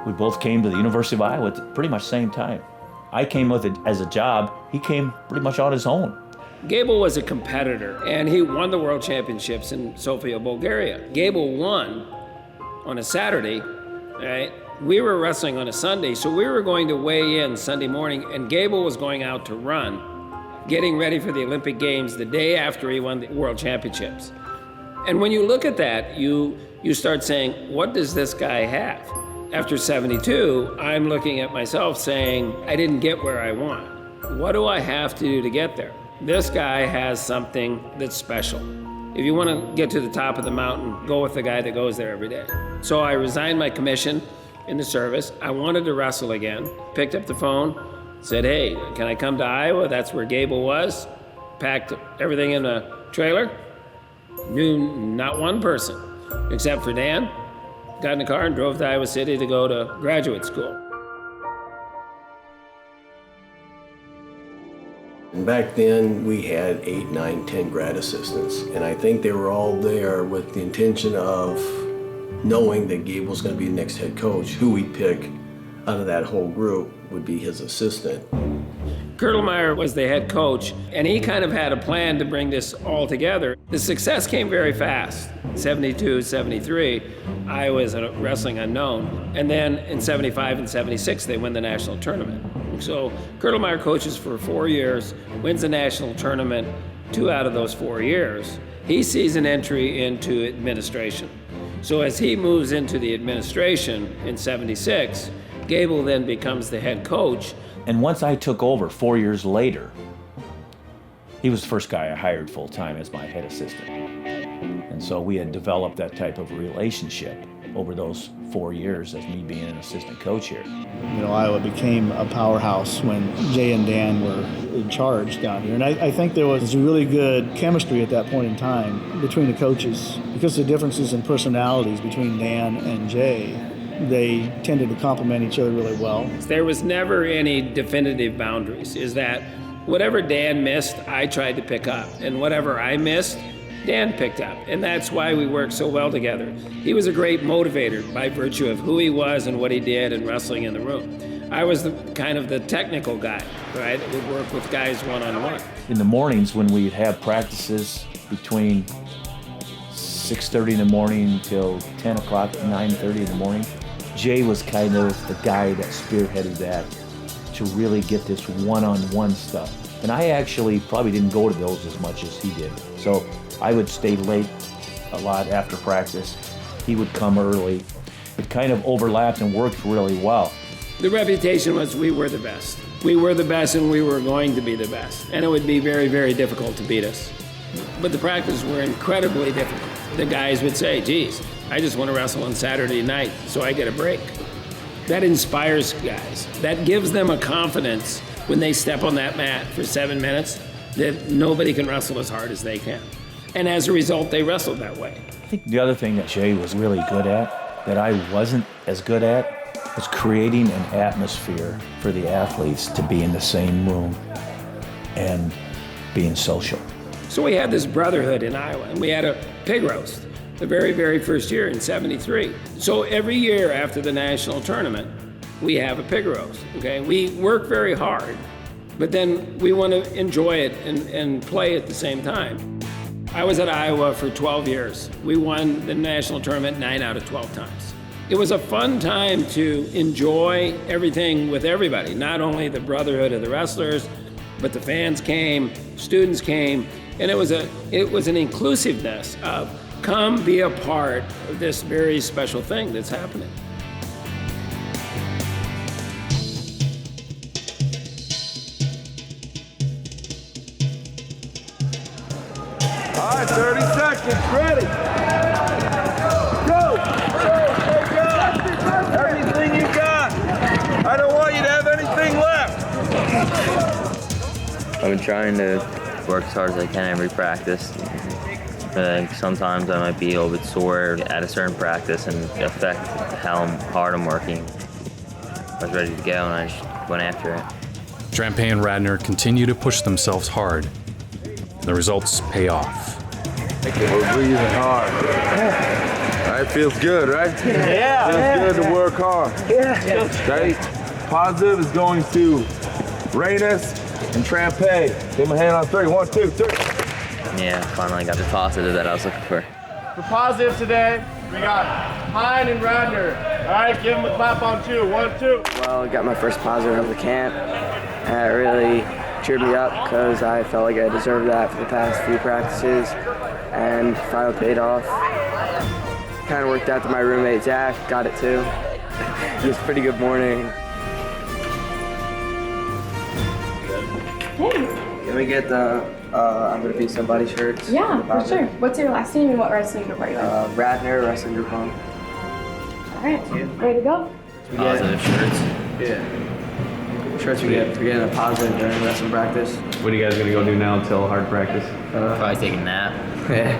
We both came to the University of Iowa at pretty much the same time. I came with it as a job. He came pretty much on his own. Gable was a competitor, and he won the World Championships in Sofia, Bulgaria. Gable won on a Saturday, right? We were wrestling on a Sunday, so we were going to weigh in Sunday morning, and Gable was going out to run, getting ready for the Olympic Games the day after he won the World Championships. And when you look at that, you start saying, what does this guy have? After 72, I'm looking at myself saying, I didn't get where I want. What do I have to do to get there? This guy has something that's special. If you want to get to the top of the mountain, go with the guy that goes there every day. So I resigned my commission in the service. I wanted to wrestle again. Picked up the phone, said, hey, can I come to Iowa? That's where Gable was. Packed everything in a trailer. Knew not one person except for Dan. Got in the car and drove to Iowa City to go to graduate school. And back then, we had 8, 9, 10 grad assistants, and I think they were all there with the intention of knowing that Gabe was going to be the next head coach. Who we pick out of that whole group would be his assistant. Kurtelmeyer was the head coach, and he kind of had a plan to bring this all together. The success came very fast. 72, 73, Iowa is a wrestling unknown. And then in 75 and 76, they win the national tournament. So Kurtelmeyer coaches for 4 years, wins the national tournament 2 out of those 4 years. He sees an entry into administration. So as he moves into the administration in 76, Gable then becomes the head coach. And once I took over 4 years later, he was the first guy I hired full-time as my head assistant. And so we had developed that type of relationship over those 4 years as me being an assistant coach here. You know, Iowa became a powerhouse when Jay and Dan were in charge down here. And I think there was really good chemistry at that point in time between the coaches. Because of the differences in personalities between Dan and Jay, they tended to complement each other really well. There was never any definitive boundaries. Is that whatever Dan missed, I tried to pick up. And whatever I missed, Dan picked up. And that's why we worked so well together. He was a great motivator by virtue of who he was and what he did and wrestling in the room. I was kind of the technical guy, right? That would work with guys one-on-one. In the mornings when we'd have practices between 6:30 in the morning till 10 o'clock, 9:30 in the morning, Jay was kind of the guy that spearheaded that to really get this one-on-one stuff. And I actually probably didn't go to those as much as he did. So I would stay late a lot after practice. He would come early. It kind of overlapped and worked really well. The reputation was we were the best. We were the best and we were going to be the best. And it would be very, very difficult to beat us. But the practices were incredibly difficult. The guys would say, geez, I just want to wrestle on Saturday night so I get a break. That inspires guys. That gives them a confidence when they step on that mat for 7 minutes that nobody can wrestle as hard as they can. And as a result, they wrestled that way. I think the other thing that Jay was really good at, that I wasn't as good at, was creating an atmosphere for the athletes to be in the same room and being social. So we had this brotherhood in Iowa, and we had a pig roast the very, very first year in 73. So every year after the national tournament, we have a pig roast, okay? We work very hard, but then we want to enjoy it and play at the same time. I was at Iowa for 12 years. We won the national tournament 9 out of 12 times. It was a fun time to enjoy everything with everybody, not only the brotherhood of the wrestlers, but the fans came, students came, and it was an inclusiveness of come be a part of this very special thing that's happening. All right, 30 seconds, ready. Go! Go! Everything you got. I don't want you to have anything left. I've been trying to work as hard as I can every practice. Sometimes I might be a little bit sore at a certain practice and affect how hard I'm working. I was ready to go and I just went after it. Trampe and Radner continue to push themselves hard. The results pay off. We're breathing hard. That feels good, right? Yeah. Feels good to work hard. Yeah. Okay? Positive is going to Radner and Trampe. Give him a hand on 3. 1, 2, 3. Yeah, finally got the positive that I was looking for. For positive today, we got Trampe and Radner. All right, give them a clap on 2. 1, 2. Well, I got my first positive of the camp, and it really cheered me up because I felt like I deserved that for the past few practices, and finally paid off. Kind of worked out to my roommate Zach, got it too. It was a pretty good morning. Can we get the I'm Gonna Be Somebody shirts? Yeah, for sure. What's your last name and what wrestling group are you in? Radner, wrestling group home. All right, ready to go? Positive shirts. Yeah. Shirts we get for getting a positive during wrestling practice. What are you guys gonna go do now until hard practice? Probably take a nap. Yeah.